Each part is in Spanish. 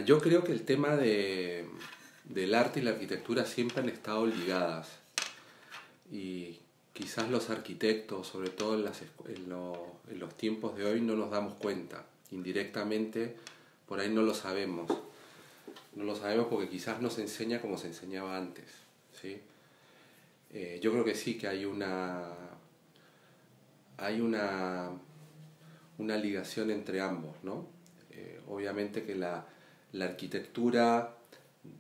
yo creo que el tema del arte y la arquitectura siempre han estado ligadas. Y quizás los arquitectos, sobre todo en los tiempos de hoy, no nos damos cuenta. Indirectamente, por ahí no lo sabemos. No lo sabemos porque quizás no se enseña como se enseñaba antes, ¿sí? Yo creo que sí, que hay una ligación entre ambos, ¿no? Obviamente que la arquitectura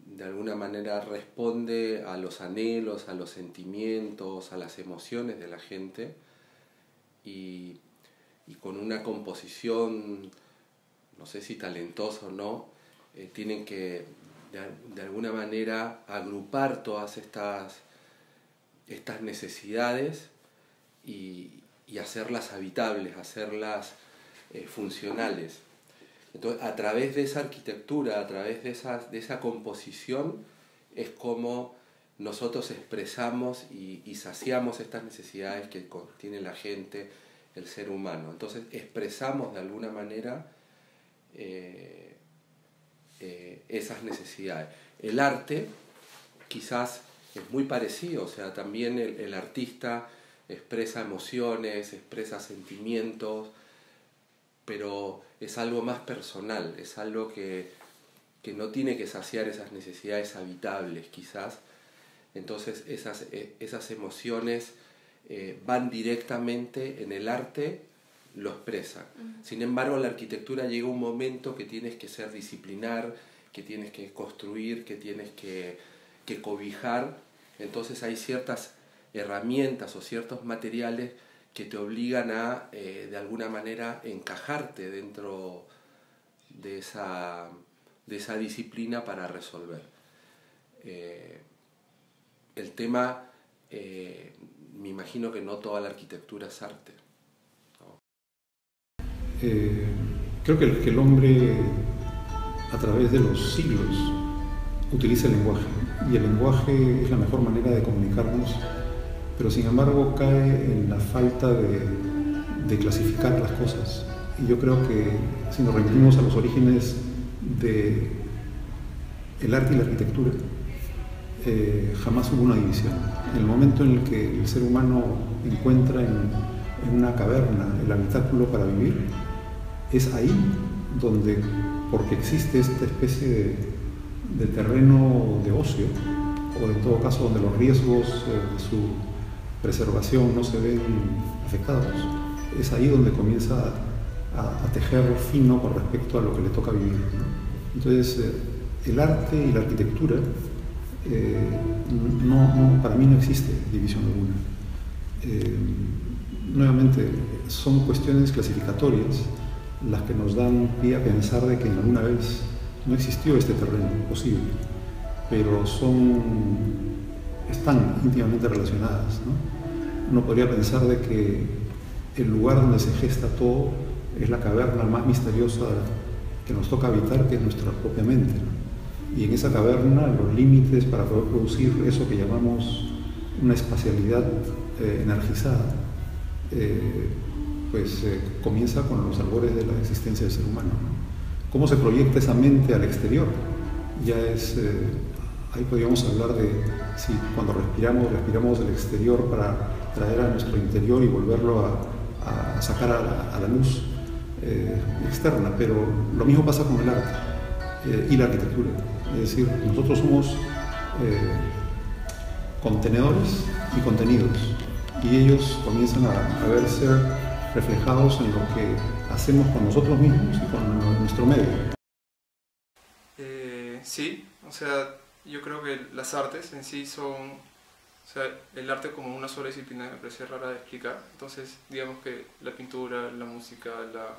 de alguna manera responde a los anhelos, a los sentimientos, a las emociones de la gente y con una composición, no sé si talentosa o no, tienen que de alguna manera agrupar todas estas necesidades y hacerlas habitables, hacerlas funcionales. Entonces, a través de esa arquitectura, a través de esa composición, es como nosotros expresamos y saciamos estas necesidades que tiene la gente, el ser humano. Entonces, expresamos de alguna manera esas necesidades. El arte quizás es muy parecido, o sea, también el artista expresa emociones, expresa sentimientos, pero es algo más personal, es algo que no tiene que saciar esas necesidades habitables quizás. Entonces esas emociones van directamente en el arte, lo expresan. Sin embargo, la arquitectura llega un momento que tienes que ser disciplinar, que tienes que construir, que tienes que cobijar. Entonces hay ciertas herramientas o ciertos materiales que te obligan a, de alguna manera, encajarte dentro de esa disciplina para resolver. El tema, me imagino que no toda la arquitectura es arte, ¿no? Creo que el hombre, a través de los siglos, utiliza el lenguaje, y el lenguaje es la mejor manera de comunicarnos, pero sin embargo cae en la falta de clasificar las cosas. Y yo creo que si nos remitimos a los orígenes del arte y la arquitectura, jamás hubo una división. En el momento en el que el ser humano encuentra en una caverna el habitáculo para vivir, es ahí donde, porque existe esta especie de terreno de ocio, o en todo caso donde los riesgos de su preservación no se ven afectados, es ahí donde comienza a tejer fino con respecto a lo que le toca vivir, ¿no? Entonces, el arte y la arquitectura, para mí no existe división alguna. Nuevamente, son cuestiones clasificatorias las que nos dan pie a pensar de que alguna vez no existió este terreno posible, pero están íntimamente relacionadas, ¿no? Uno podría pensar de que el lugar donde se gesta todo es la caverna más misteriosa que nos toca habitar, que es nuestra propia mente, ¿no? Y en esa caverna los límites para poder producir eso que llamamos una espacialidad energizada, comienza con los albores de la existencia del ser humano, ¿no? ¿Cómo se proyecta esa mente al exterior? Ya es... ahí podríamos hablar de si cuando respiramos del exterior para traer a nuestro interior y volverlo a sacar a la luz externa, pero lo mismo pasa con el arte y la arquitectura. Es decir, nosotros somos contenedores y contenidos, y ellos comienzan a verse reflejados en lo que hacemos con nosotros mismos y con nuestro medio. Sí, o sea, yo creo que las artes en sí son, o sea, el arte como una sola disciplina me parece rara de explicar. Entonces, digamos que la pintura, la música, la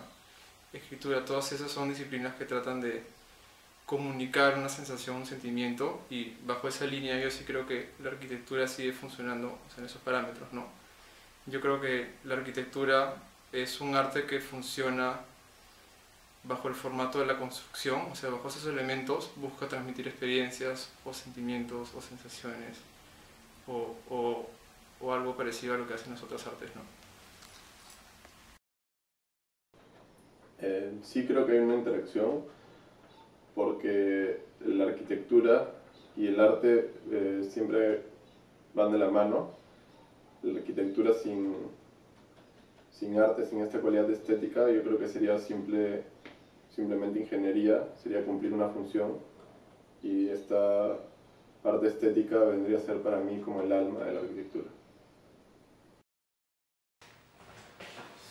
escritura, todas esas son disciplinas que tratan de comunicar una sensación, un sentimiento, y bajo esa línea yo sí creo que la arquitectura sigue funcionando, o sea, en esos parámetros, ¿no? Yo creo que la arquitectura es un arte que funciona bajo el formato de la construcción, o sea, bajo esos elementos busca transmitir experiencias o sentimientos o sensaciones o algo parecido a lo que hacen las otras artes, ¿no? Sí creo que hay una interacción, porque la arquitectura y el arte siempre van de la mano. La arquitectura sin arte, sin esta cualidad estética, yo creo que sería simplemente ingeniería, sería cumplir una función, y esta parte estética vendría a ser para mí como el alma de la arquitectura.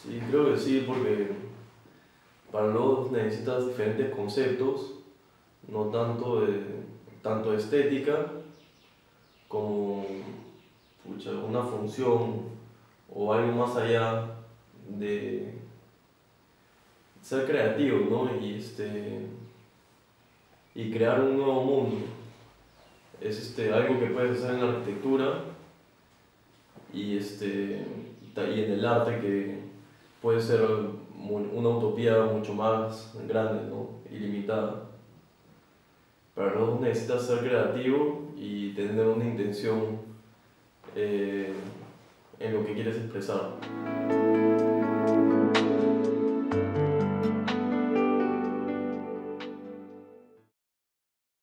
Sí, creo que sí, porque para los necesitas diferentes conceptos, no tanto estética como una función o algo más allá de ser creativo, ¿no? Y crear un nuevo mundo. Es algo que puedes hacer en la arquitectura y en el arte, que puede ser una utopía mucho más grande, ¿no? Ilimitada. Pero no necesitas ser creativo y tener una intención en lo que quieres expresar.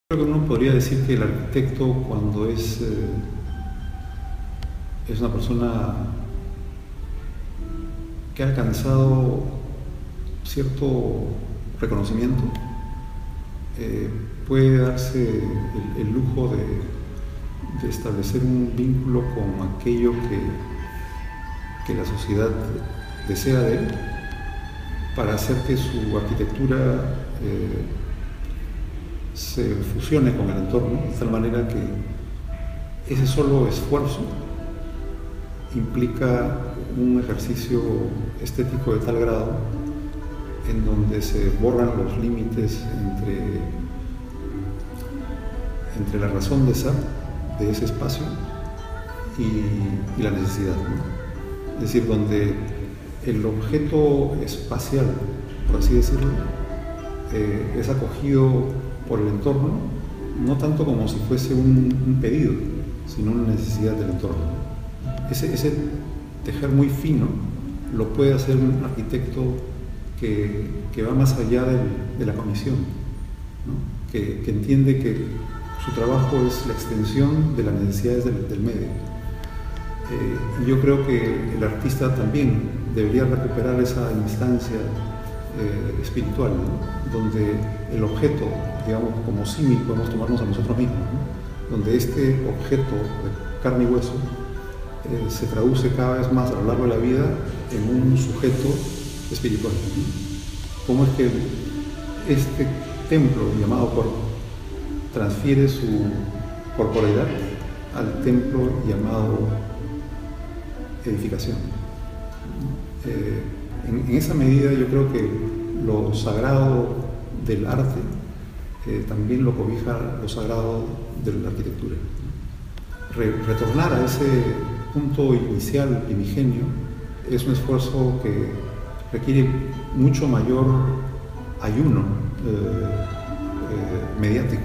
Creo que uno podría decir que el arquitecto, cuando es una persona que ha alcanzado cierto reconocimiento, puede darse el lujo de establecer un vínculo con aquello que la sociedad desea de él, para hacer que su arquitectura se fusione con el entorno, de tal manera que ese solo esfuerzo implica un ejercicio estético de tal grado en donde se borran los límites entre la razón de ser de ese espacio y la necesidad, ¿no? Es decir, donde el objeto espacial, por así decirlo, es acogido por el entorno, no tanto como si fuese un pedido, sino una necesidad del entorno. Ese tejer muy fino lo puede hacer un arquitecto que va más allá de la comisión, ¿no? Que entiende que su trabajo es la extensión de las necesidades del medio. Y yo creo que el artista también debería recuperar esa instancia espiritual, ¿no? Donde el objeto, digamos, como símil podemos tomarnos a nosotros mismos, ¿no? Donde este objeto de carne y hueso se traduce cada vez más a lo largo de la vida en un sujeto espiritual. ¿Cómo es que este templo llamado cuerpo transfiere su corporeidad al templo llamado edificación? En esa medida yo creo que lo sagrado del arte también lo cobija lo sagrado de la arquitectura. Retornar a ese punto inicial, primigenio, es un esfuerzo que requiere mucho mayor ayuno mediático.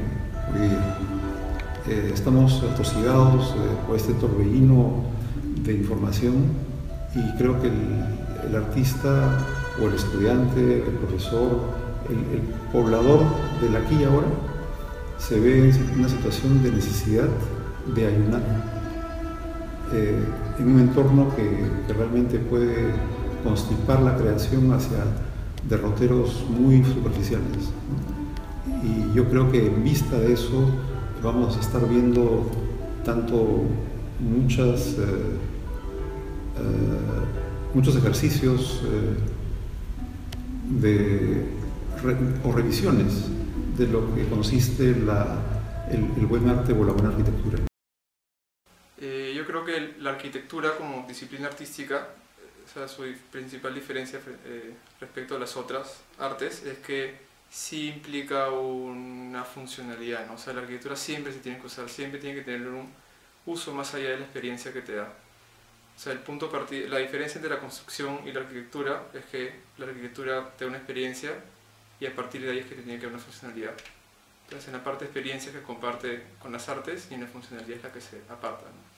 Estamos atosigados por este torbellino de información, y creo que el artista o el estudiante, el profesor, el poblador del aquí y ahora se ve en una situación de necesidad de ayunar en un entorno que realmente puede constipar la creación hacia derroteros muy superficiales, ¿no? Y yo creo que en vista de eso vamos a estar viendo tanto muchos ejercicios o revisiones de lo que consiste el buen arte o la buena arquitectura. Yo creo que la arquitectura como disciplina artística, o sea, su principal diferencia respecto a las otras artes es que sí implica una funcionalidad, ¿no? O sea, la arquitectura siempre se tiene que usar, siempre tiene que tener un uso más allá de la experiencia que te da. O sea, la diferencia entre la construcción y la arquitectura es que la arquitectura te da una experiencia y a partir de ahí es que tiene que haber una funcionalidad. Entonces, en la parte de experiencia que comparte con las artes, y en la funcionalidad es la que se aparta, ¿no?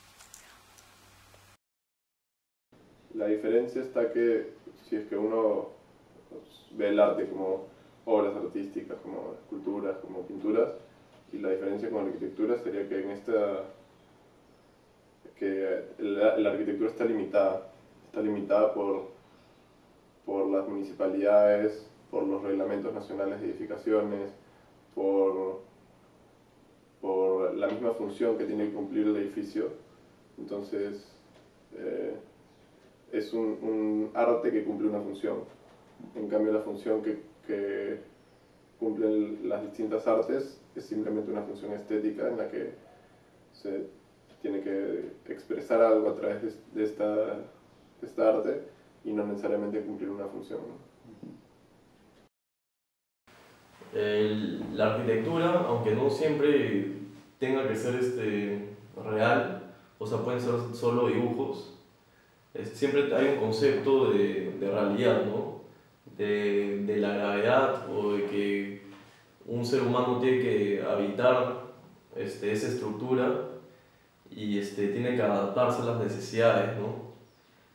La diferencia está que si es que uno ve el arte como obras artísticas, como esculturas, como pinturas, y la diferencia con la arquitectura sería que la arquitectura está limitada por las municipalidades, por los reglamentos nacionales de edificaciones, por la misma función que tiene que cumplir el edificio. Entonces, es un arte que cumple una función. En cambio, la función que cumplen las distintas artes es simplemente una función estética en la que se tiene que expresar algo a través de esta arte y no necesariamente cumplir una función, ¿no? La arquitectura, aunque no siempre tenga que ser real, o sea, pueden ser solo dibujos, siempre hay un concepto de realidad, ¿no? De la gravedad, o de que un ser humano tiene que habitar esa estructura y tiene que adaptarse a las necesidades, ¿no?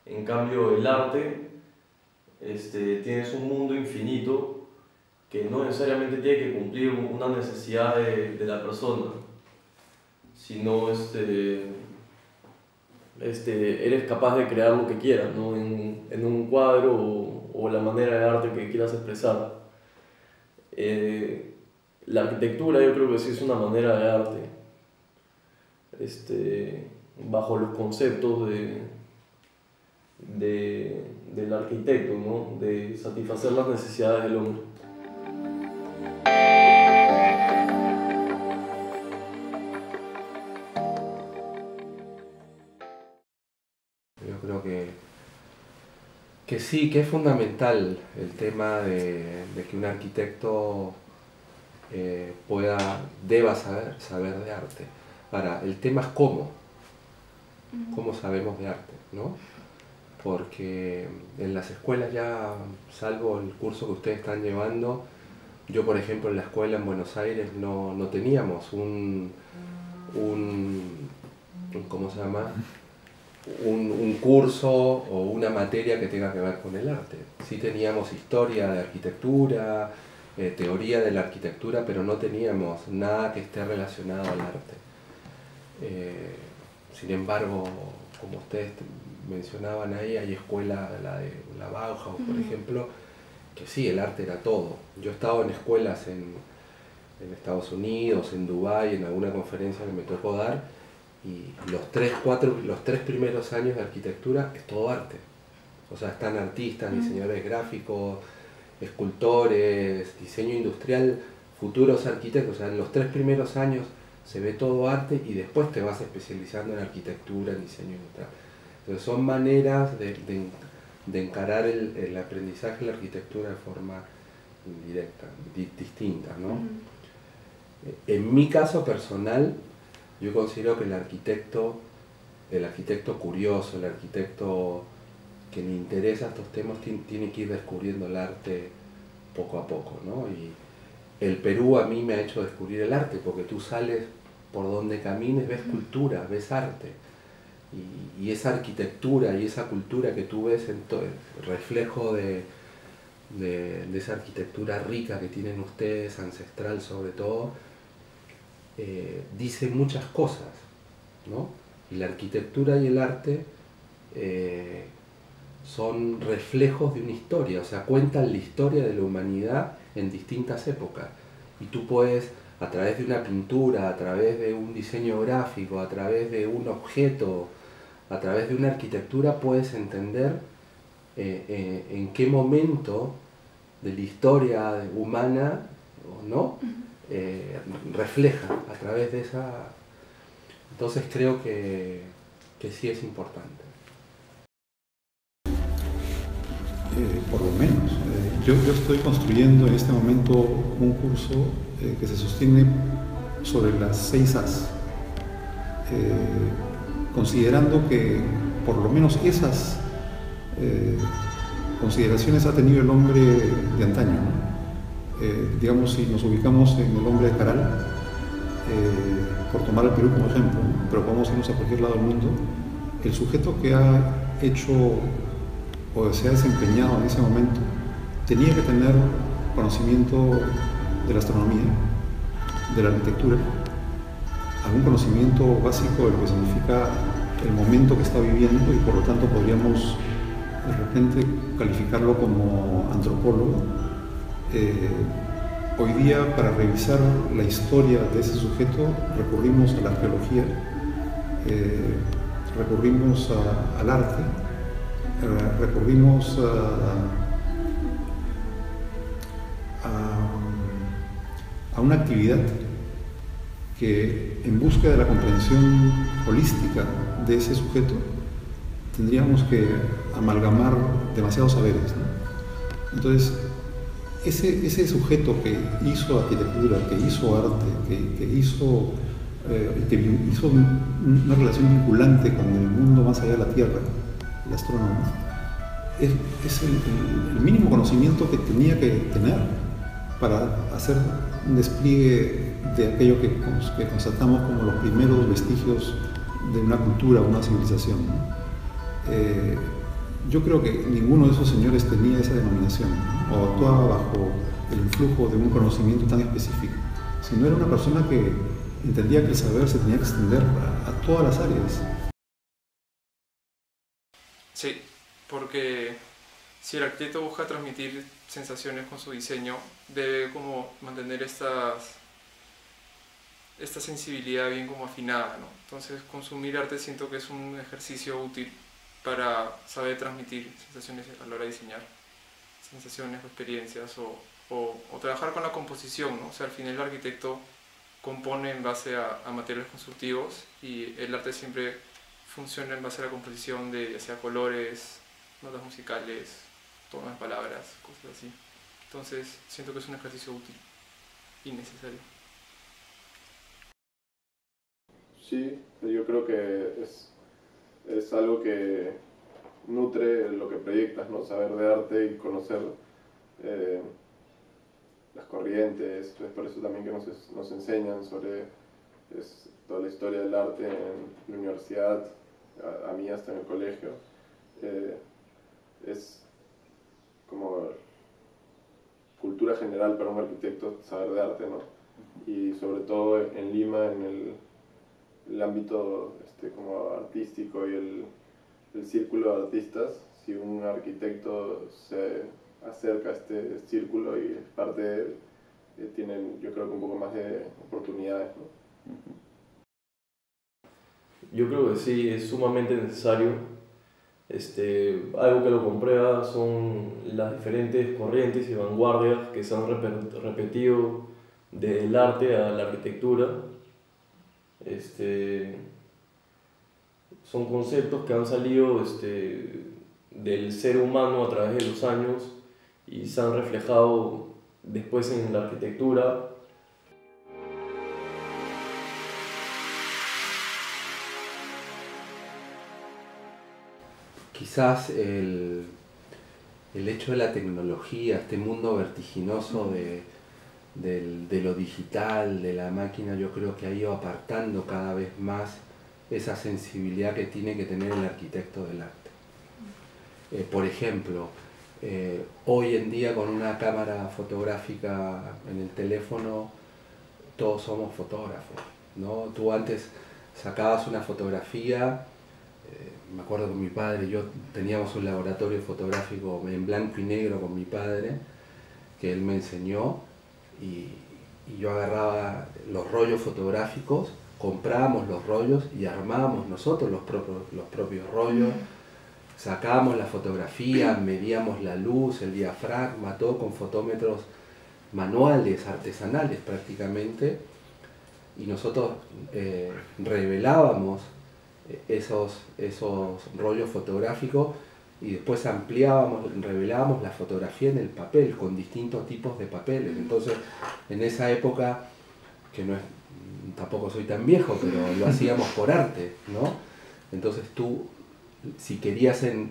En cambio, el arte, tienes un mundo infinito que no necesariamente tiene que cumplir una necesidad de la persona, sino eres capaz de crear lo que quieras, ¿no? En un cuadro o la manera de arte que quieras expresar. La arquitectura yo creo que sí es una manera de arte, bajo los conceptos del arquitecto, ¿no? De satisfacer las necesidades del hombre. Yo creo que sí, que es fundamental el tema de que un arquitecto deba saber de arte. Ahora, el tema es cómo sabemos de arte, ¿no? Porque en las escuelas ya, salvo el curso que ustedes están llevando, yo por ejemplo en la escuela en Buenos Aires no teníamos ¿cómo se llama? Un curso o una materia que tenga que ver con el arte. Sí teníamos historia de arquitectura, teoría de la arquitectura, pero no teníamos nada que esté relacionado al arte. Sin embargo, como ustedes mencionaban ahí, hay escuelas, la de la Bauhaus, por ejemplo, que sí, el arte era todo. Yo he estado en escuelas en Estados Unidos, en Dubái, en alguna conferencia que me tocó dar, y los tres primeros años de arquitectura es todo arte. O sea, están artistas, diseñadores gráficos, escultores, diseño industrial, futuros arquitectos. O sea, en los 3 primeros años se ve todo arte y después te vas especializando en arquitectura, en diseño industrial. Entonces son maneras de encarar el aprendizaje de la arquitectura de forma indirecta, distinta, ¿no? En mi caso personal, yo considero que el arquitecto curioso, el arquitecto que le interesa estos temas, tiene que ir descubriendo el arte poco a poco, ¿no? Y el Perú a mí me ha hecho descubrir el arte, porque tú sales por donde camines, ves cultura, ves arte. Y esa arquitectura y esa cultura que tú ves, el reflejo de esa arquitectura rica que tienen ustedes, ancestral sobre todo, dice muchas cosas, ¿no? Y la arquitectura y el arte son reflejos de una historia, o sea, cuentan la historia de la humanidad en distintas épocas. Y tú puedes, a través de una pintura, a través de un diseño gráfico, a través de un objeto, a través de una arquitectura, puedes entender en qué momento de la historia humana, ¿no? Refleja a través de esa. Entonces creo que sí es importante. Por lo menos. Yo estoy construyendo en este momento un curso que se sostiene sobre las 6 As, considerando que por lo menos esas consideraciones ha tenido el hombre de antaño, ¿no? Digamos, si nos ubicamos en el hombre de Caral, por tomar el Perú como ejemplo, pero podemos irnos a cualquier lado del mundo, el sujeto que ha hecho o se ha desempeñado en ese momento tenía que tener conocimiento de la astronomía, de la arquitectura, algún conocimiento básico de lo que significa el momento que está viviendo y por lo tanto podríamos de repente calificarlo como antropólogo. Hoy día, para revisar la historia de ese sujeto, recurrimos a la arqueología, recurrimos al arte, recurrimos a una actividad que, en búsqueda de la comprensión holística de ese sujeto, tendríamos que amalgamar demasiados saberes, ¿no? Entonces, ese sujeto que hizo arquitectura, que hizo arte, que hizo una relación vinculante con el mundo más allá de la Tierra, el astrónomo, es el mínimo conocimiento que tenía que tener para hacer un despliegue de aquello que constatamos como los primeros vestigios de una cultura o una civilización, ¿no? Yo creo que ninguno de esos señores tenía esa denominación, ¿no? O actuaba bajo el influjo de un conocimiento tan específico, sino era una persona que entendía que el saber se tenía que extender a todas las áreas. Sí, porque si el arquitecto busca transmitir sensaciones con su diseño, debe como mantener esta sensibilidad bien como afinada, ¿no? Entonces, consumir arte siento que es un ejercicio útil para saber transmitir sensaciones a la hora de diseñar, sensaciones o experiencias, o trabajar con la composición, ¿no? O sea, al final el arquitecto compone en base a materiales constructivos y el arte siempre funciona en base a la composición de ya sea colores, notas musicales, tonos de palabras, cosas así. Entonces, siento que es un ejercicio útil y necesario. Sí, yo creo que es algo que nutre lo que proyectas, ¿no? Saber de arte y conocer las corrientes. Es por eso también que nos enseñan sobre toda la historia del arte en la universidad, a mí hasta en el colegio. Es como cultura general para un arquitecto saber de arte, ¿no? Y sobre todo en Lima, en el ámbito como artístico y el círculo de artistas, si un arquitecto se acerca a este círculo y es parte de él, tienen, yo creo que un poco más de oportunidades, ¿no? Yo creo que sí, es sumamente necesario. Algo que lo comprueba son las diferentes corrientes y vanguardias que se han repetido del arte a la arquitectura. Son conceptos que han salido del ser humano a través de los años y se han reflejado después en la arquitectura. Quizás el hecho de la tecnología, este mundo vertiginoso de lo digital, de la máquina, yo creo que ha ido apartando cada vez más esa sensibilidad que tiene que tener el arquitecto del arte. Por ejemplo, hoy en día con una cámara fotográfica en el teléfono, todos somos fotógrafos, ¿no? Tú antes sacabas una fotografía, me acuerdo con mi padre, yo teníamos un laboratorio fotográfico en blanco y negro con mi padre, que él me enseñó, y yo agarraba los rollos fotográficos, comprábamos los rollos y armábamos nosotros los propios rollos, sacábamos la fotografía, medíamos la luz, el diafragma, todo con fotómetros manuales, artesanales prácticamente, y nosotros revelábamos esos rollos fotográficos y después ampliábamos, revelábamos la fotografía en el papel con distintos tipos de papeles. Entonces, en esa época, que no es, tampoco soy tan viejo, pero lo hacíamos por arte, ¿no? Entonces tú, si querías en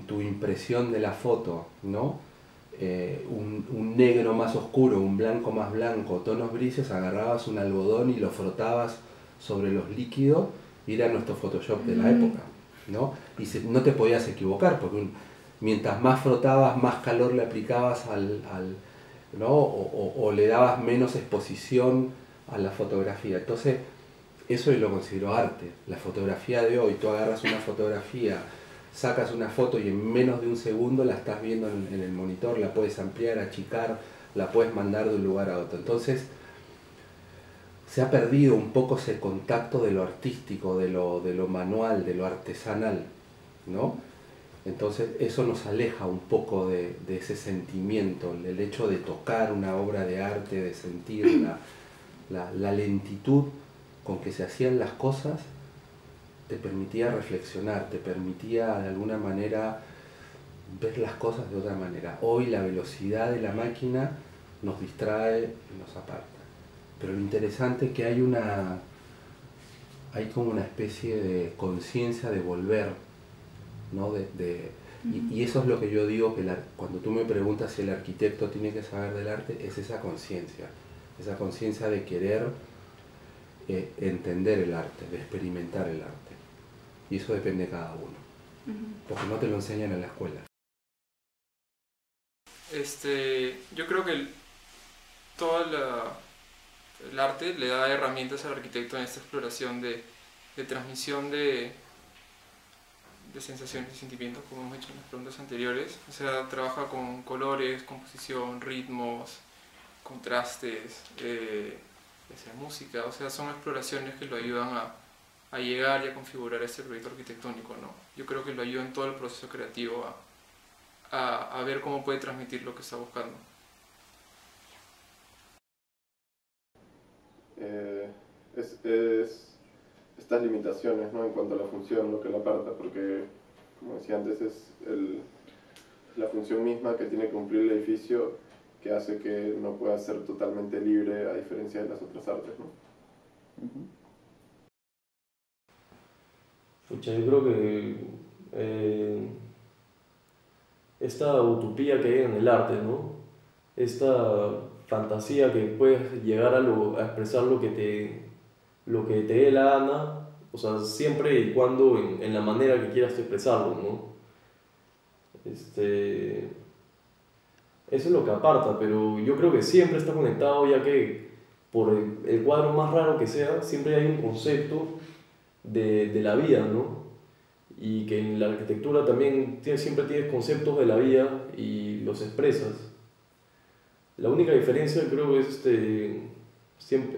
tu impresión de la foto, ¿no? Un negro más oscuro, un blanco más blanco, tonos grises, agarrabas un algodón y lo frotabas sobre los líquidos y era nuestro Photoshop de la época, ¿no? Y no te podías equivocar porque mientras más frotabas, más calor le aplicabas ¿no? O le dabas menos exposición a la fotografía. Entonces, eso yo lo considero arte. La fotografía de hoy, tú agarras una fotografía, sacas una foto y en menos de un segundo la estás viendo en el monitor, la puedes ampliar, achicar, la puedes mandar de un lugar a otro. Entonces, se ha perdido un poco ese contacto de lo artístico, de lo manual, de lo artesanal, ¿no? Entonces eso nos aleja un poco de ese sentimiento, el hecho de tocar una obra de arte, de sentir la lentitud con que se hacían las cosas, te permitía reflexionar, te permitía de alguna manera ver las cosas de otra manera. Hoy la velocidad de la máquina nos distrae y nos aparta. Pero lo interesante es que hay como una especie de conciencia de volver, ¿no? Y eso es lo que yo digo, que cuando tú me preguntas si el arquitecto tiene que saber del arte, es esa conciencia de querer entender el arte, de experimentar el arte. Y eso depende de cada uno, porque no te lo enseñan en la escuela. Yo creo que todo el arte le da herramientas al arquitecto en esta exploración de transmisión de sensaciones y sentimientos, como hemos hecho en las preguntas anteriores. O sea, trabaja con colores, composición, ritmos, contrastes, música. O sea, son exploraciones que lo ayudan a llegar y a configurar este proyecto arquitectónico, ¿no? Yo creo que lo ayuda en todo el proceso creativo a ver cómo puede transmitir lo que está buscando. Estas limitaciones, ¿no? En cuanto a la función, lo que la aparta, porque, como decía antes, es la función misma que tiene que cumplir el edificio que hace que no pueda ser totalmente libre, a diferencia de las otras artes, ¿no? Pucha, yo creo que esta utopía que hay en el arte, ¿no? Esta fantasía que puedes llegar a expresar lo que te dé la gana, o sea, siempre y cuando en la manera que quieras expresarlo, ¿no? Eso es lo que aparta, pero yo creo que siempre está conectado, ya que por el cuadro más raro que sea, siempre hay un concepto de la vida, ¿no? Y que en la arquitectura también siempre tienes conceptos de la vida y los expresas. La única diferencia creo que es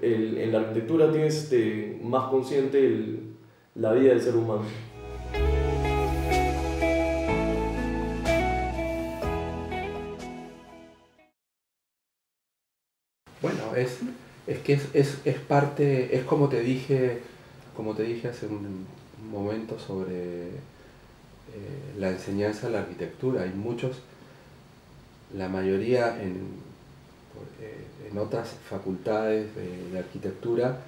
en la arquitectura tienes más consciente la vida del ser humano. Bueno, es que es parte, es como te dije hace un momento sobre la enseñanza de la arquitectura. Hay muchos, la mayoría en otras facultades de arquitectura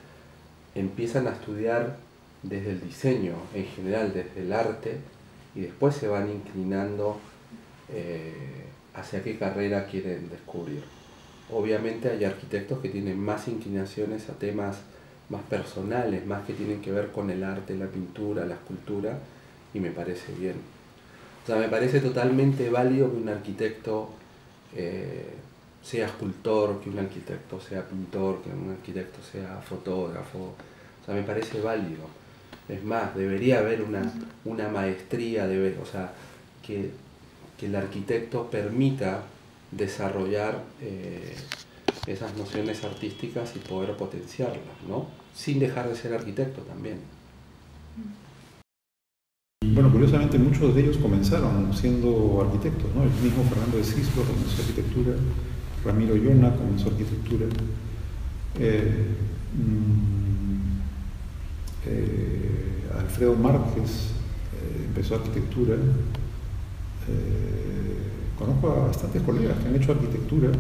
empiezan a estudiar desde el diseño en general, desde el arte, y después se van inclinando hacia qué carrera quieren descubrir. Obviamente hay arquitectos que tienen más inclinaciones a temas más personales, más que tienen que ver con el arte, la pintura, la escultura, y me parece bien. O sea, me parece totalmente válido que un arquitecto sea escultor, que un arquitecto sea pintor, que un arquitecto sea fotógrafo. O sea, me parece válido. Es más, debería haber una maestría, o sea, que el arquitecto permita desarrollar esas nociones artísticas y poder potenciarlas, ¿no? Sin dejar de ser arquitecto también. Bueno, curiosamente muchos de ellos comenzaron siendo arquitectos, ¿no? El mismo Fernando de Cislo comenzó arquitectura, Ramiro Llona comenzó arquitectura, Alfredo Márquez empezó arquitectura. Conozco a bastantes colegas que han hecho arquitectura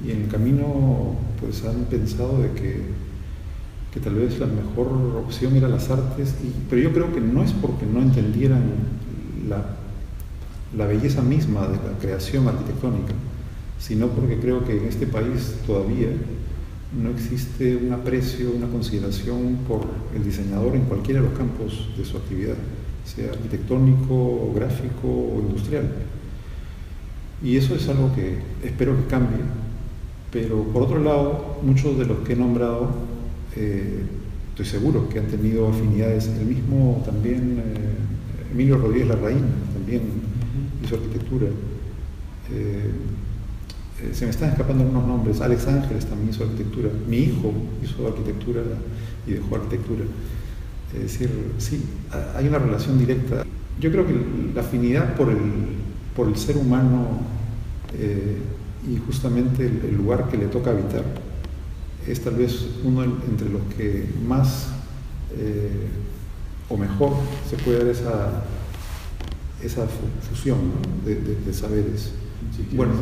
y en el camino pues han pensado de que tal vez la mejor opción era las artes, pero yo creo que no es porque no entendieran la belleza misma de la creación arquitectónica, sino porque creo que en este país todavía no existe un aprecio, una consideración por el diseñador en cualquiera de los campos de su actividad, sea arquitectónico, gráfico o industrial. Y eso es algo que espero que cambie, Pero por otro lado, muchos de los que he nombrado, estoy seguro que han tenido afinidades. El mismo también Emilio Rodríguez Larraín también hizo arquitectura. Se me están escapando algunos nombres. Alex Ángeles también hizo arquitectura. Mi hijo hizo arquitectura y dejó arquitectura. Es decir, sí, hay una relación directa. Yo creo que la afinidad por el ser humano y justamente el lugar que le toca habitar es tal vez uno entre los que más o mejor se puede dar esa fusión, ¿no? de saberes. Bueno,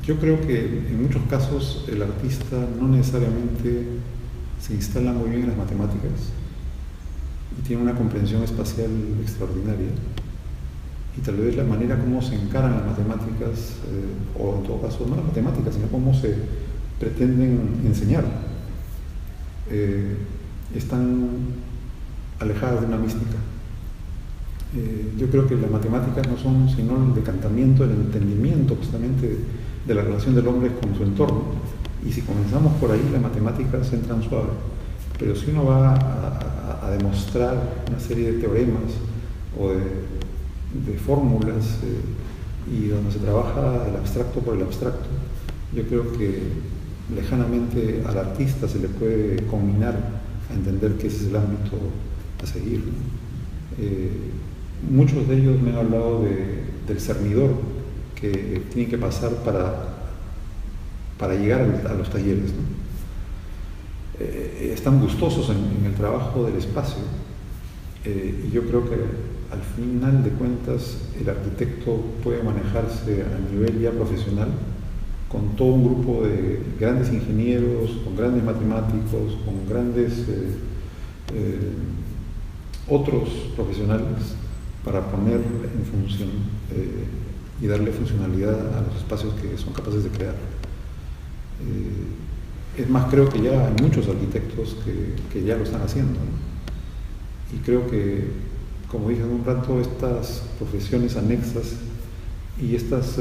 yo creo que en muchos casos el artista no necesariamente se instala muy bien en las matemáticas y tiene una comprensión espacial extraordinaria, y tal vez la manera como se encaran las matemáticas, o en todo caso no las matemáticas, sino cómo se pretenden enseñar, están alejadas de una mística. Yo creo que las matemáticas no son sino el decantamiento, el entendimiento justamente de la relación del hombre con su entorno, y si comenzamos por ahí las matemáticas entran suave, pero si uno va a demostrar una serie de teoremas o de fórmulas y donde se trabaja el abstracto por el abstracto, yo creo que lejanamente al artista se le puede combinar a entender que ese es el ámbito a seguir. Muchos de ellos me han hablado del cernidor que tienen que pasar para llegar a los talleres, ¿no? Están gustosos en el trabajo del espacio, y yo creo que al final de cuentas el arquitecto puede manejarse a nivel ya profesional con todo un grupo de grandes ingenieros, con grandes matemáticos, con grandes otros profesionales, para poner en función y darle funcionalidad a los espacios que son capaces de crear. Es más, creo que ya hay muchos arquitectos que ya lo están haciendo, ¿no? Y creo que, como dije hace un rato, estas profesiones anexas y estas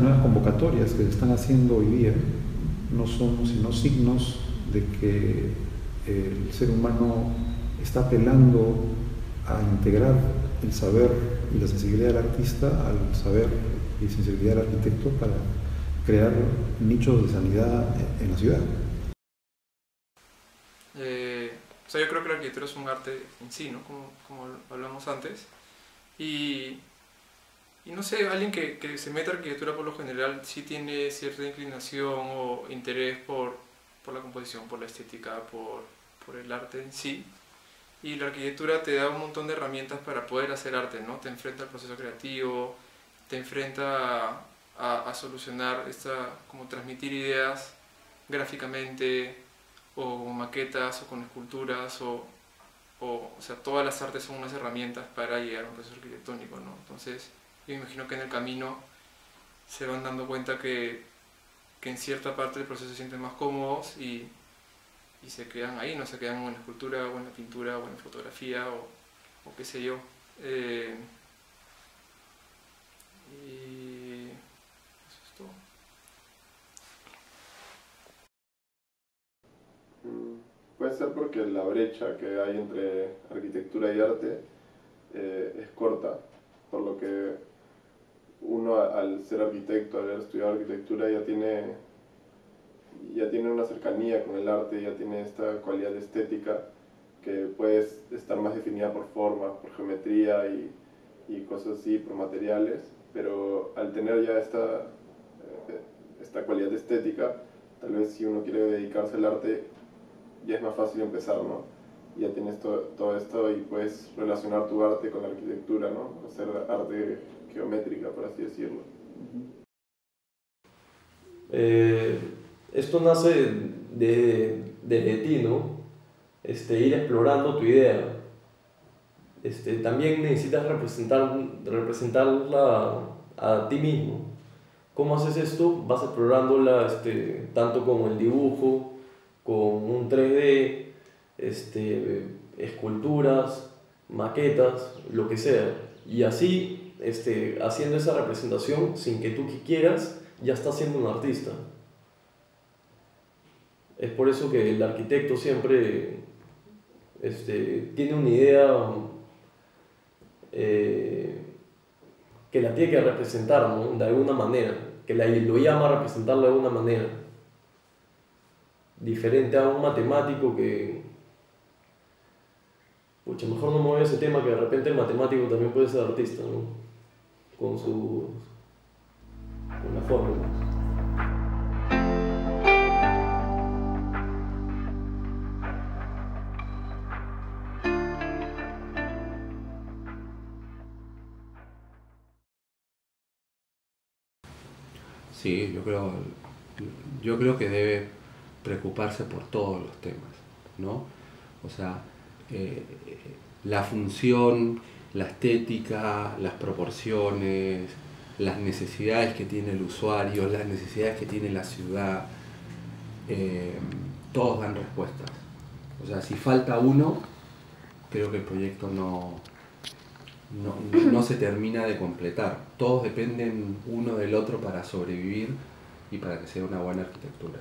nuevas convocatorias que se están haciendo hoy día no son sino signos de que el ser humano está apelando a integrar el saber y la sensibilidad del artista al saber y sensibilidad del arquitecto para crear nichos de sanidad en la ciudad. O sea, yo creo que la arquitectura es un arte en sí, ¿no? Como hablamos antes. Y no sé, alguien que se mete a arquitectura por lo general sí tiene cierta inclinación o interés por la composición, por la estética, por el arte en sí. Y la arquitectura te da un montón de herramientas para poder hacer arte, ¿no? Te enfrenta al proceso creativo, te enfrenta a solucionar como transmitir ideas gráficamente, o con maquetas, o con esculturas, o sea, todas las artes son unas herramientas para llegar a un proceso arquitectónico, ¿no? Entonces, yo me imagino que en el camino se van dando cuenta que en cierta parte del proceso se sienten más cómodos y se quedan ahí, no se quedan en la escultura, o en la pintura, o en la fotografía, o qué sé yo. Y eso es todo. Puede ser porque la brecha que hay entre arquitectura y arte es corta, por lo que uno al ser arquitecto, al haber estudiado arquitectura, ya tiene una cercanía con el arte, ya tiene esta cualidad estética que puede estar más definida por formas, por geometría y cosas así, por materiales, pero al tener ya esta cualidad estética, tal vez si uno quiere dedicarse al arte, ya es más fácil empezar, ¿no? Ya tienes todo esto y puedes relacionar tu arte con la arquitectura, ¿no? Hacer arte geométrica, por así decirlo. Esto nace de ti, ¿no? Ir explorando tu idea. También necesitas representarla a ti mismo. ¿Cómo haces esto? Vas explorándola tanto como el dibujo, con un 3D, esculturas, maquetas, lo que sea. Y así haciendo esa representación sin que tú quieras, ya estás siendo un artista. Es por eso que el arquitecto siempre tiene una idea que la tiene que representar, ¿no? De alguna manera, que lo llama a representarlo de alguna manera. Diferente a un matemático que... Pucha, mejor no me voy a ese tema, que de repente el matemático también puede ser artista, ¿no? Con la fórmula. Sí, yo creo que debe preocuparse por todos los temas, ¿no? O sea, la función, la estética, las proporciones, las necesidades que tiene el usuario, las necesidades que tiene la ciudad, todos dan respuestas. O sea, si falta uno, creo que el proyecto no se termina de completar. Todos dependen uno del otro para sobrevivir y para que sea una buena arquitectura.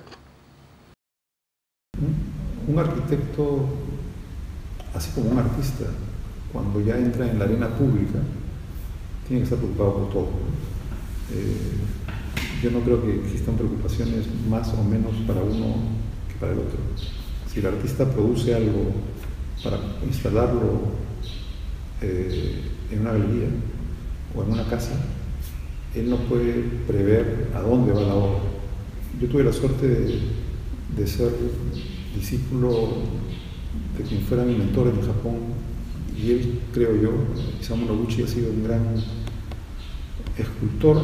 Un arquitecto, así como un artista, cuando ya entra en la arena pública, tiene que estar preocupado por todo. Yo no creo que existan preocupaciones más o menos para uno que para el otro. Si el artista produce algo para instalarlo en una galería o en una casa, él no puede prever a dónde va la obra. Yo tuve la suerte de ser discípulo de quien fuera mi mentor en Japón, y él, creo yo, Isamu Noguchi, ha sido un gran escultor,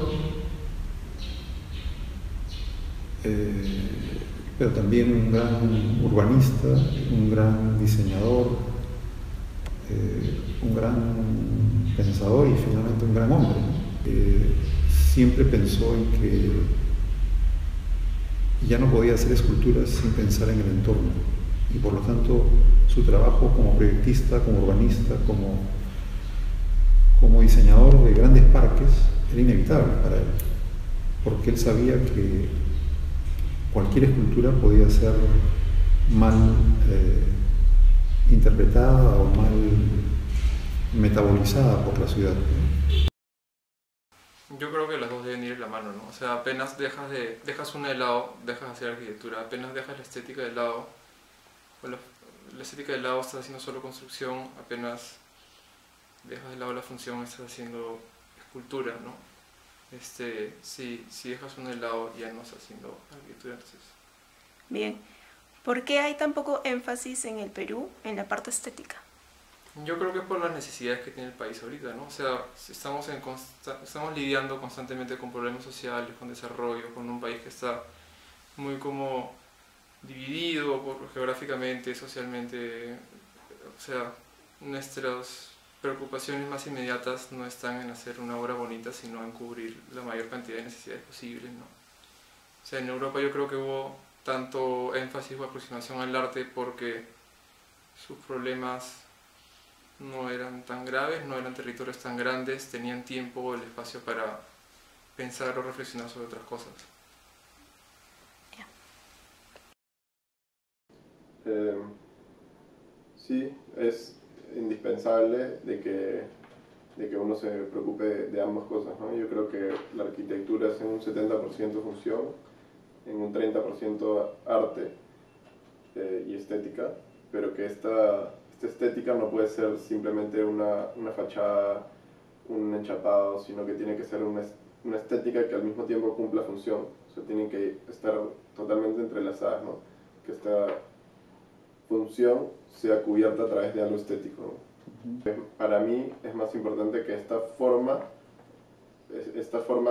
pero también un gran urbanista, un gran diseñador, un gran pensador y finalmente un gran hombre. Siempre pensó en que ya no podía hacer esculturas sin pensar en el entorno, y por lo tanto su trabajo como proyectista, como urbanista, como diseñador de grandes parques era inevitable para él, porque él sabía que cualquier escultura podía ser mal interpretada o mal metabolizada por la ciudad. Yo creo que las dos deben ir de la mano, ¿no? O sea, apenas dejas una de lado, dejas de hacer arquitectura, apenas dejas la estética de lado, o la estética de lado estás haciendo solo construcción, apenas dejas de lado la función estás haciendo escultura, ¿no? Si dejas una de lado ya no estás haciendo arquitectura, entonces... Bien, ¿por qué hay tan poco énfasis en el Perú en la parte estética? Yo creo que es por las necesidades que tiene el país ahorita, ¿no? O sea, estamos lidiando constantemente con problemas sociales, con desarrollo, con un país que está muy como dividido geográficamente, socialmente. O sea, nuestras preocupaciones más inmediatas no están en hacer una obra bonita, sino en cubrir la mayor cantidad de necesidades posibles, ¿no? O sea, en Europa yo creo que hubo tanto énfasis o aproximación al arte porque sus problemas no eran tan graves, no eran territorios tan grandes, tenían tiempo o el espacio para pensar o reflexionar sobre otras cosas. Sí, es indispensable de que uno se preocupe de ambas cosas, ¿no? Yo creo que la arquitectura es en un 70% función, en un 30% arte y estética, pero que esta estética no puede ser simplemente una fachada, un enchapado, sino que tiene que ser una estética que al mismo tiempo cumpla función. O sea, tienen que estar totalmente entrelazadas, ¿no? Que esta función sea cubierta a través de algo estético, ¿no? Para mí es más importante que esta forma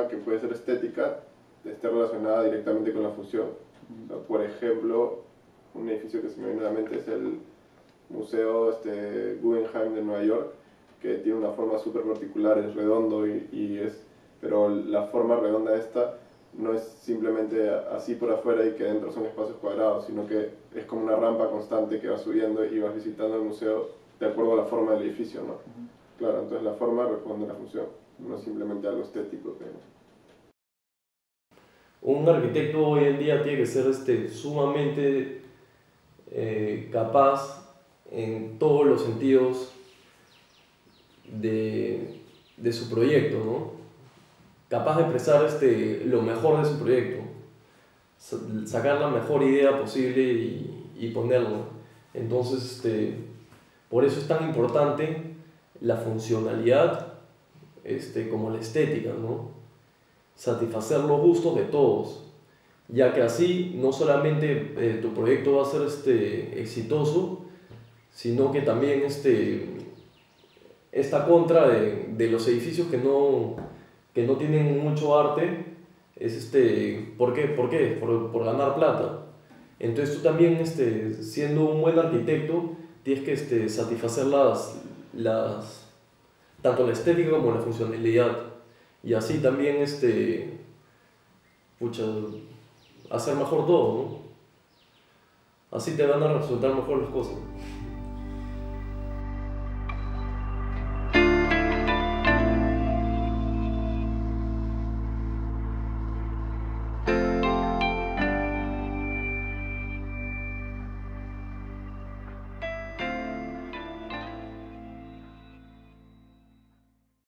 que puede ser estética esté relacionada directamente con la función. O sea, por ejemplo, un edificio que se me viene a la mente es el Museo Guggenheim de Nueva York, que tiene una forma súper particular, es redondo pero la forma redonda esta no es simplemente así por afuera y que dentro son espacios cuadrados, sino que es como una rampa constante que va subiendo y vas visitando el museo de acuerdo a la forma del edificio, ¿no? Claro, entonces la forma responde a la función. no simplemente algo estético. Un arquitecto hoy en día tiene que ser sumamente capaz en todos los sentidos de su proyecto, ¿no? Capaz de expresar lo mejor de su proyecto, sacar la mejor idea posible y ponerlo. Entonces, por eso es tan importante la funcionalidad como la estética, ¿no? Satisfacer los gustos de todos, ya que así no solamente tu proyecto va a ser exitoso, sino que también esta contra de los edificios que no tienen mucho arte es ¿por qué? Por ganar plata. Entonces tú también siendo un buen arquitecto tienes que satisfacer tanto la estética como la funcionalidad, y así también hacer mejor todo, ¿no? Así te van a resultar mejor las cosas.